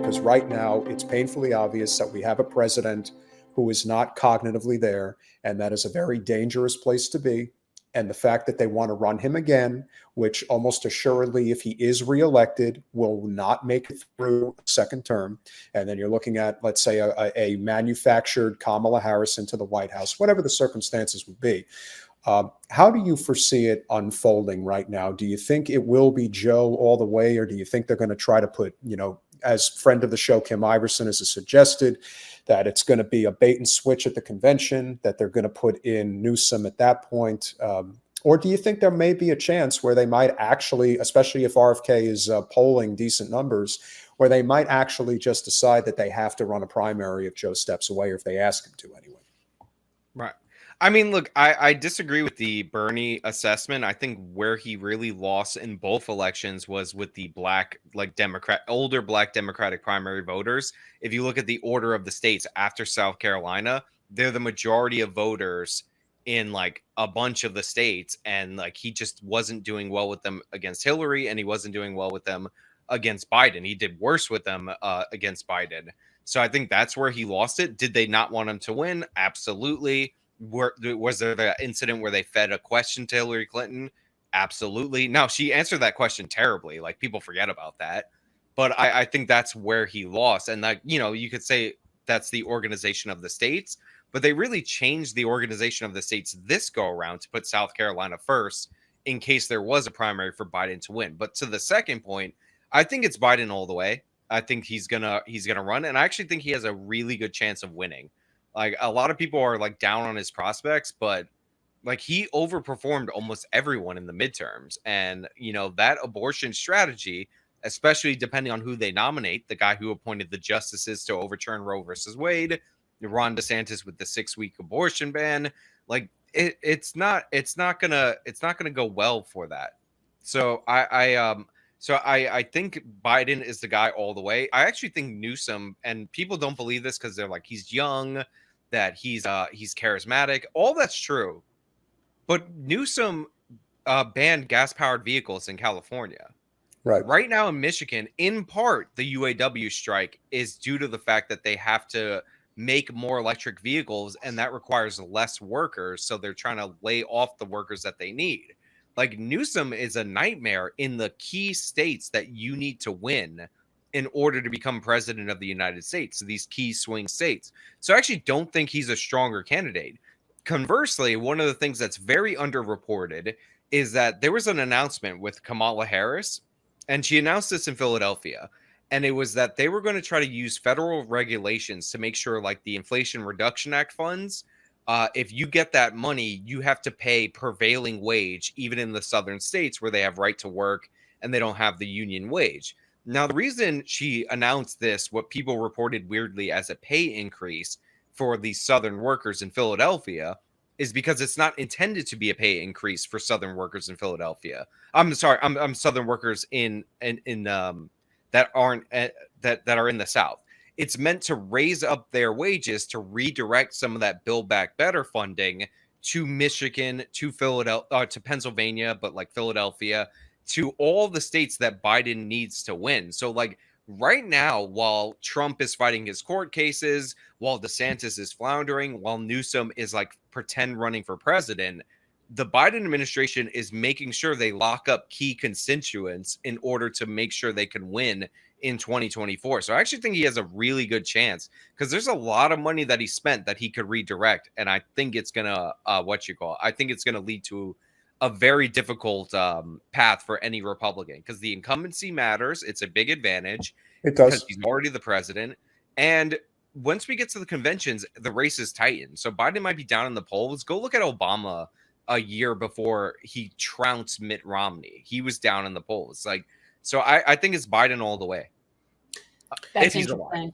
because right now it's painfully obvious that we have a president who is not cognitively there, and that is a very dangerous place to be. And the fact that they want to run him again, which almost assuredly, if he is reelected, will not make it through a second term. And then you're looking at, let's say, a manufactured Kamala Harris into the White House, whatever the circumstances would be. How do you foresee it unfolding right now? Do you think it will be Joe all the way, or do you think they're going to try to put, as friend of the show Kim Iverson has suggested, that it's going to be a bait and switch at the convention, that they're going to put in Newsom at that point? Or do you think there may be a chance where they might actually, especially if RFK is polling decent numbers, where they might actually just decide that they have to run a primary if Joe steps away, or if they ask him to anyway? Right. I mean, look, I disagree with the Bernie assessment. I think where he really lost in both elections was with the older black Democratic primary voters. If you look at the order of the states after South Carolina, they're the majority of voters in like a bunch of the states. And like, he just wasn't doing well with them against Hillary, and he wasn't doing well with them against Biden. He did worse with them against Biden. So I think that's where he lost it. Did they not want him to win? Absolutely. Was there the incident where they fed a question to Hillary Clinton? Absolutely. No, she answered that question terribly. Like, people forget about that. But I think that's where he lost. And like, you could say that's the organization of the states, but they really changed the organization of the states this go around to put South Carolina first in case there was a primary for Biden to win. But to the second point, I think it's Biden all the way. I think he's gonna run, and I actually think he has a really good chance of winning. Like, a lot of people are like down on his prospects, but like, he overperformed almost everyone in the midterms. And, that abortion strategy, especially depending on who they nominate, the guy who appointed the justices to overturn Roe versus Wade, Ron DeSantis with the 6-week abortion ban, like it's not gonna go well for that. So I think Biden is the guy all the way. I actually think Newsom, and people don't believe this because they're like, he's young, that he's charismatic. All that's true. But Newsom banned gas-powered vehicles in California. Right now in Michigan, in part, the UAW strike is due to the fact that they have to make more electric vehicles, and that requires less workers. So they're trying to lay off the workers that they need. Like, Newsom is a nightmare in the key states that you need to win in order to become president of the United States, these key swing states. So I actually don't think he's a stronger candidate. Conversely, one of the things that's very underreported is that there was an announcement with Kamala Harris, and she announced this in Philadelphia. And it was that they were going to try to use federal regulations to make sure, like the Inflation Reduction Act funds, if you get that money, you have to pay prevailing wage, even in the southern states where they have right to work and they don't have the union wage. Now, the reason she announced this, what people reported weirdly as a pay increase for the southern workers in Philadelphia, is because it's not intended to be a pay increase for southern workers in Philadelphia. I'm sorry, I'm southern workers in that aren't that are in the South. It's meant to raise up their wages to redirect some of that Build Back Better funding to Michigan, to Philadelphia, to Pennsylvania, but like Philadelphia, to all the states that Biden needs to win. So like right now, while Trump is fighting his court cases, while DeSantis is floundering, while Newsom is like pretend running for president, the Biden administration is making sure they lock up key constituents in order to make sure they can win in 2024. So I actually think he has a really good chance because there's a lot of money that he spent that he could redirect. And I think it's going to, I think it's going to lead to a very difficult path for any Republican because the incumbency matters. It's a big advantage. It does. Because he's already the president. And once we get to the conventions, the race is tightened. So Biden might be down in the polls. Go look at Obama a year before he trounced Mitt Romney. He was down in the polls. Like, so I think it's Biden all the way. That's interesting.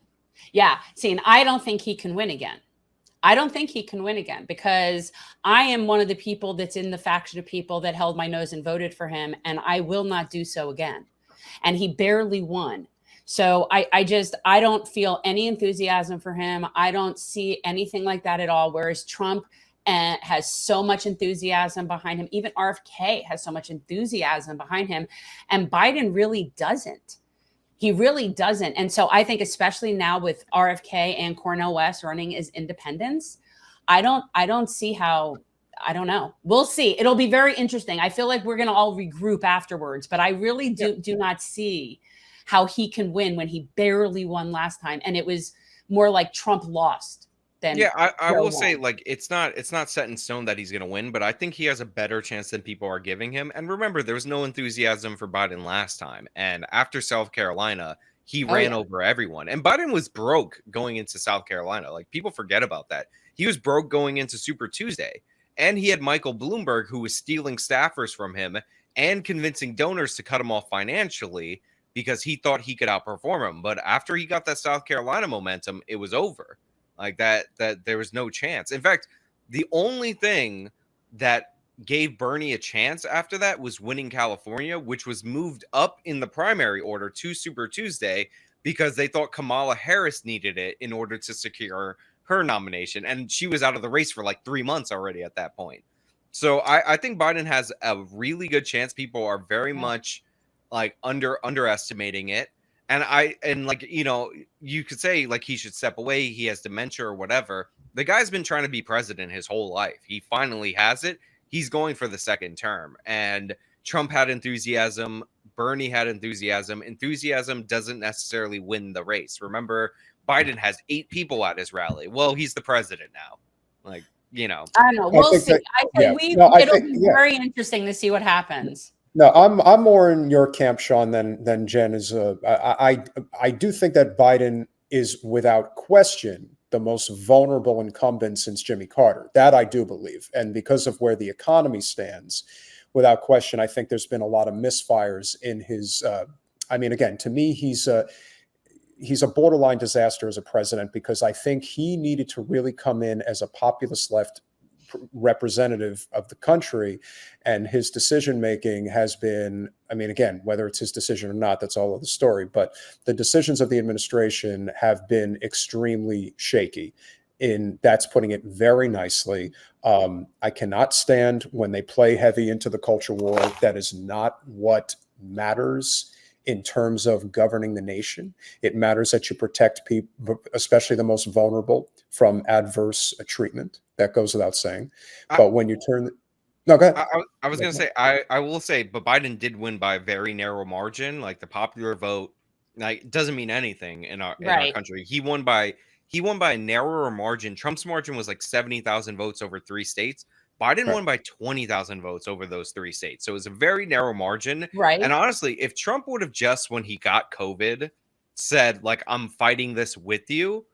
Yeah. See, and I don't think he can win again. I don't think he can win again because I am one of the people that's in the faction of people that held my nose and voted for him, and I will not do so again. And he barely won. So I don't feel any enthusiasm for him. I don't see anything like that at all. Whereas Trump has so much enthusiasm behind him. Even RFK has so much enthusiasm behind him. And Biden really doesn't. He really doesn't. And so I think especially now with RFK and Cornel West running as independents, I don't see how. I don't know. We'll see. It'll be very interesting. I feel like we're going to all regroup afterwards, but I really do not see how he can win when he barely won last time. And it was more like Trump lost than. Yeah, I will say, like, it's not set in stone that he's going to win, but I think he has a better chance than people are giving him. And remember, there was no enthusiasm for Biden last time. And after South Carolina, he ran over everyone. And Biden was broke going into South Carolina. Like, people forget about that. He was broke going into Super Tuesday. And he had Michael Bloomberg, who was stealing staffers from him and convincing donors to cut him off financially because he thought he could outperform him. But after he got that South Carolina momentum, it was over. Like that there was no chance. In fact, the only thing that gave Bernie a chance after that was winning California, which was moved up in the primary order to Super Tuesday because they thought Kamala Harris needed it in order to secure her nomination. And she was out of the race for like 3 months already at that point. So I think Biden has a really good chance. People are very much like underestimating it. And like, you know, you could say like he should step away. He has dementia or whatever. The guy's been trying to be president his whole life. He finally has it. He's going for the second term. And Trump had enthusiasm. Bernie had enthusiasm. Enthusiasm doesn't necessarily win the race. Remember, Biden has 8 people at his rally. Well, he's the president now. Like, you know. I don't know. We'll see. It'll be very interesting to see what happens. No, I'm more in your camp, Sean, than Jen is. I do think that Biden is without question the most vulnerable incumbent since Jimmy Carter. That I do believe, and because of where the economy stands, without question, I think there's been a lot of misfires in his. I mean, again, to me, he's a borderline disaster as a president because I think he needed to really come in as a populist left representative of the country, and his decision making has been, I mean, again, whether it's his decision or not, that's all of the story, but the decisions of the administration have been extremely shaky. That's putting it very nicely. I cannot stand when they play heavy into the culture war. That is not what matters in terms of governing the nation. It matters that you protect people, especially the most vulnerable, from adverse treatment. That goes without saying. But when you turn, no, go ahead. I was going to say, I will say, but Biden did win by a very narrow margin. Like the popular vote, like doesn't mean anything in our country. He won by a narrower margin. Trump's margin was like 70,000 votes over 3 states. Biden won by 20,000 votes over those 3 states. So it was a very narrow margin. Right. And honestly, if Trump would have just, when he got COVID, said like, I'm fighting this with you,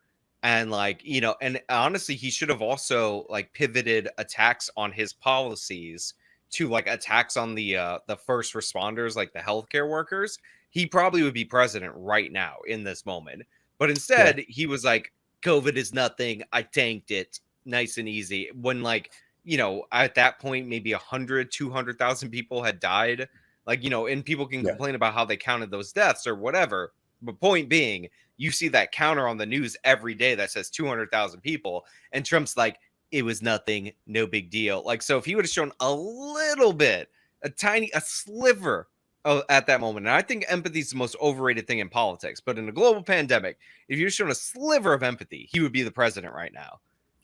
and like, you know, and honestly, he should have also like pivoted attacks on his policies to like attacks on the first responders, like the healthcare workers, he probably would be president right now in this moment. But instead, he was like, COVID is nothing. I tanked it nice and easy. When like, you know, at that point, maybe 100, 200,000 people had died. Like, you know, and people can complain about how they counted those deaths or whatever. But point being, you see that counter on the news every day that says 200,000 people. And Trump's like, it was nothing, no big deal. Like, so if he would have shown a little bit, a sliver at that moment, and I think empathy is the most overrated thing in politics, but in a global pandemic, if you're shown a sliver of empathy, he would be the president right now.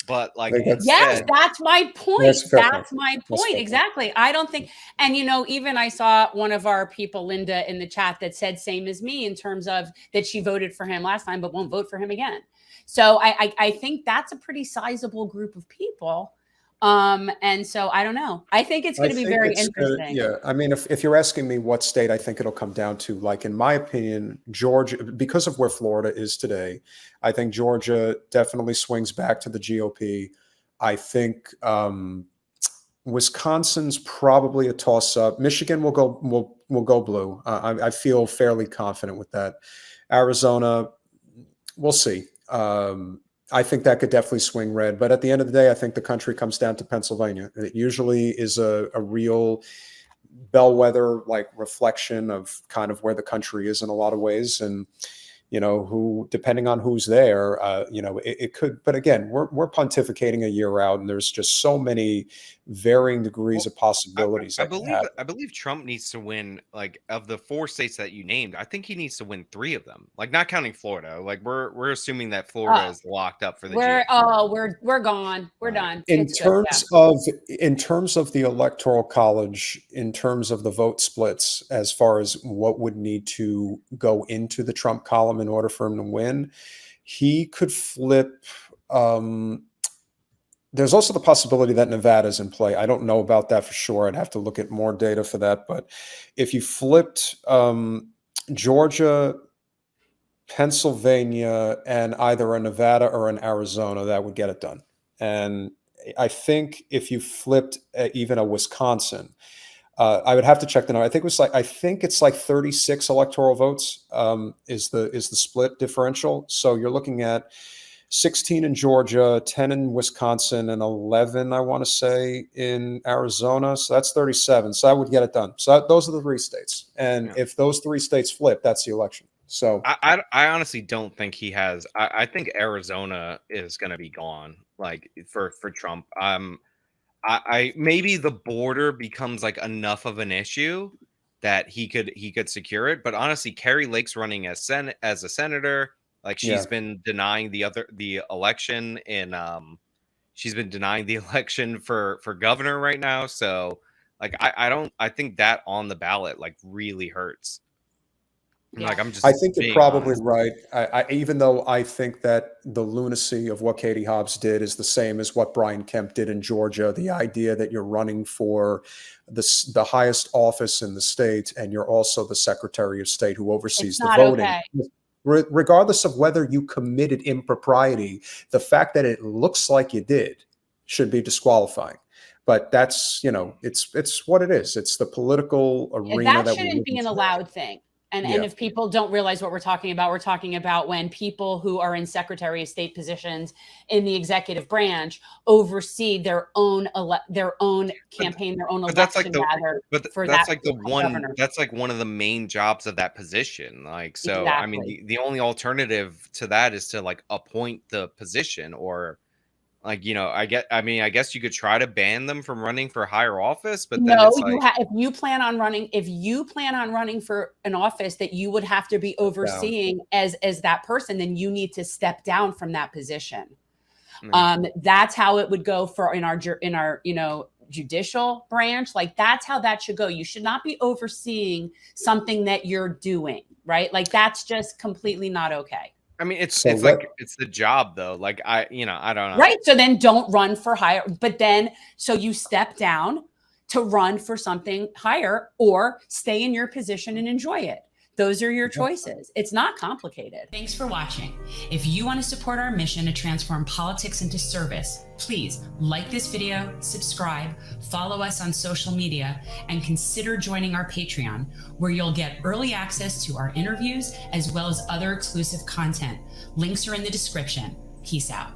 But like, yes, that's my point. That's my point. Exactly. I don't think, and you know, even I saw one of our people, Linda, in the chat that said same as me in terms of that she voted for him last time, but won't vote for him again. So I think that's a pretty sizable group of people. And so I don't know. I think it's going to be very interesting. Yeah. I mean, if you're asking me what state I think it'll come down to, like, in my opinion, Georgia, because of where Florida is today, I think Georgia definitely swings back to the GOP. I think Wisconsin's probably a toss up. Michigan will go blue. I feel fairly confident with that. Arizona, we'll see. I think that could definitely swing red. But at the end of the day, I think the country comes down to Pennsylvania. It usually is a real bellwether, like, reflection of kind of where the country is in a lot of ways. And who, depending on who's there, it could. But again, we're pontificating a year out, and there's just so many varying degrees of possibilities. I believe Trump needs to win, like, of the 4 states that you named. I think he needs to win 3 of them, like, not counting Florida. Like, we're assuming that Florida is locked up for the we're gone. We're done. In terms of the Electoral College, in terms of the vote splits, as far as what would need to go into the Trump column in order for him to win, he could flip. There's also the possibility that Nevada's in play. I don't know about that for sure. I'd have to look at more data for that. But if you flipped Georgia, Pennsylvania, and either a Nevada or an Arizona, that would get it done. And I think if you flipped even a Wisconsin, I would have to check the number. I think it's like 36 electoral votes is the split differential. So you're looking at 16 in Georgia, 10 in Wisconsin, and 11, I want to say, in Arizona. So that's 37. So that would get it done. So those are the 3 states. And if those 3 states flip, that's the election. So I honestly don't think he has. I think Arizona is going to be gone, like, for Trump. I maybe the border becomes like enough of an issue that he could secure it. But honestly, Carrie Lake's running as a senator. Like, she's been denying the election she's been denying the election for governor right now. So, like, I think that on the ballot, like, really hurts. Yeah. Like, I'm just. I think you're probably right. I even though I think that the lunacy of what Katie Hobbs did is the same as what Brian Kemp did in Georgia. The idea that you're running for the highest office in the state, and you're also the Secretary of State who oversees the voting. Okay. Regardless of whether you committed impropriety, the fact that it looks like you did should be disqualifying. But that's, it's what it is. It's the political arena. That shouldn't be an allowed thing. And if people don't realize what we're talking about when people who are in Secretary of State positions in the executive branch oversee their own campaign, their own election. That's like one of the main jobs of that position. Like, so exactly. I mean, the only alternative to that is to, like, appoint the position, or, like, I guess you could try to ban them from running for higher office, but then if you plan on running for an office that you would have to be overseeing as that person, then you need to step down from that position. Mm-hmm. That's how it would go in our judicial branch. Like, that's how that should go. You should not be overseeing something that you're doing, right? Like, that's just completely not okay. I mean, it's the job, though. Like, I don't know. Right. So then don't run for higher, but then, so you step down to run for something higher, or stay in your position and enjoy it. Those are your choices. It's not complicated. Thanks for watching. If you want to support our mission to transform politics into service, please like this video, subscribe, follow us on social media, and consider joining our Patreon, where you'll get early access to our interviews as well as other exclusive content. Links are in the description. Peace out.